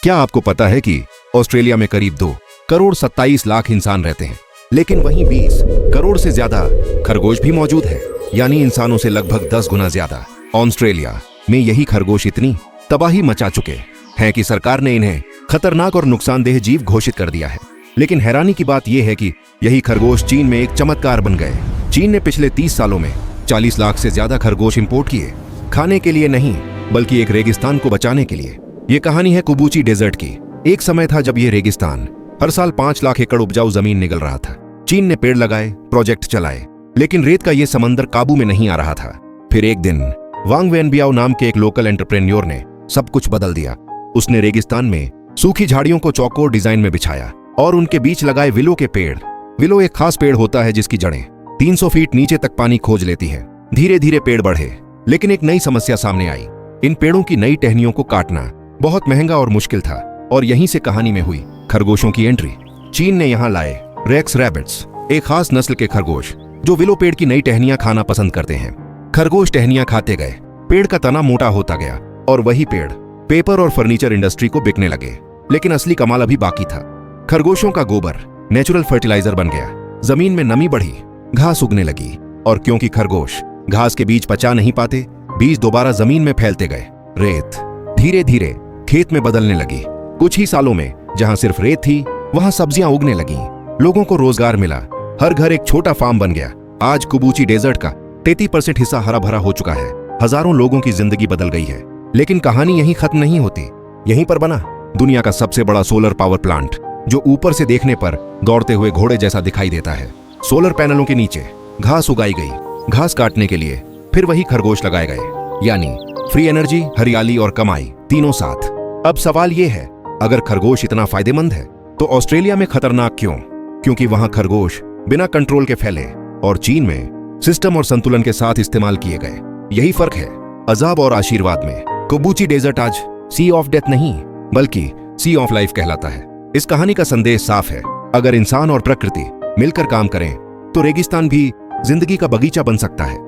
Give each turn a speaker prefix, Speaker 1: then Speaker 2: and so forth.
Speaker 1: क्या आपको पता है कि ऑस्ट्रेलिया में करीब 2 करोड़ 27 लाख इंसान रहते हैं, लेकिन वहीं 20 करोड़ से ज्यादा खरगोश भी मौजूद है, यानी इंसानों से लगभग 10 गुना ज्यादा। ऑस्ट्रेलिया में यही खरगोश इतनी तबाही मचा चुके हैं कि सरकार ने इन्हें खतरनाक और नुकसानदेह जीव घोषित कर दिया है। लेकिन हैरानी की बात यह है कि यही खरगोश चीन में एक चमत्कार बन गए। चीन ने पिछले 30 सालों में 40 लाख से ज्यादा खरगोश इंपोर्ट किए, खाने के लिए नहीं बल्कि एक रेगिस्तान को बचाने के लिए। ये कहानी है कुबूची डेजर्ट की। एक समय था जब ये रेगिस्तान हर साल 5 लाख एकड़ उपजाऊ जमीन निगल रहा था। चीन ने पेड़ लगाए, प्रोजेक्ट चलाए, लेकिन रेत का ये समंदर काबू में नहीं आ रहा था। फिर एक दिन वांग वेनबियाओ नाम के एक लोकल एंटरप्रेन्योर ने सब कुछ बदल दिया। उसने रेगिस्तान में सूखी झाड़ियों को चौकोर डिजाइन में बिछाया और उनके बीच लगाए विलो के पेड़। विलो एक खास पेड़ होता है जिसकी जड़ें 300 फीट नीचे तक पानी खोज लेती है। धीरे धीरे पेड़ बढ़े, लेकिन एक नई समस्या सामने आई। इन पेड़ों की नई टहनियों को काटना बहुत महंगा और मुश्किल था, और यहीं से कहानी में हुई खरगोशों की एंट्री। चीन ने यहाँ लाए रेक्स रैबिट्स, एक खास नस्ल के खरगोश जो विलो पेड़ की नई टहनियां खाना पसंद करते हैं। खरगोश टहनियां खाते गए, पेड़ का तना मोटा होता गया और वही पेड़ पेपर और फर्नीचर इंडस्ट्री को बिकने लगे। लेकिन असली कमाल अभी बाकी था। खरगोशों का गोबर नेचुरल फर्टिलाइजर बन गया, जमीन में नमी बढ़ी, घास उगने लगी, और क्योंकि खरगोश घास के बीज पचा नहीं पाते, बीज दोबारा जमीन में फैलते गए। रेत धीरे धीरे खेत में बदलने लगी। कुछ ही सालों में जहां सिर्फ रेत थी, वहां सब्जियां उगने लगीं। लोगों को रोजगार मिला, हर घर एक छोटा फार्म बन गया। आज कुबूची डेजर्ट का 33% हिस्सा हरा भरा हो चुका है। हजारों लोगों की जिंदगी बदल गई है। लेकिन कहानी यहीं खत्म नहीं होती। यहीं पर बना दुनिया का सबसे बड़ा सोलर पावर प्लांट, जो ऊपर से देखने पर दौड़ते हुए घोड़े जैसा दिखाई देता है। सोलर पैनलों के नीचे घास उगाई गई। घास काटने के लिए फिर वही खरगोश लगाए गए, यानी फ्री एनर्जी, हरियाली और कमाई तीनों साथ। अब सवाल यह है, अगर खरगोश इतना फायदेमंद है तो ऑस्ट्रेलिया में खतरनाक क्यों? क्योंकि वहां खरगोश बिना कंट्रोल के फैले और चीन में सिस्टम और संतुलन के साथ इस्तेमाल किए गए। यही फर्क है अजाब और आशीर्वाद में। कुबूची डेजर्ट आज सी ऑफ डेथ नहीं बल्कि सी ऑफ लाइफ कहलाता है। इस कहानी का संदेश साफ है, अगर इंसान और प्रकृति मिलकर काम करें तो रेगिस्तान भी जिंदगी का बगीचा बन सकता है।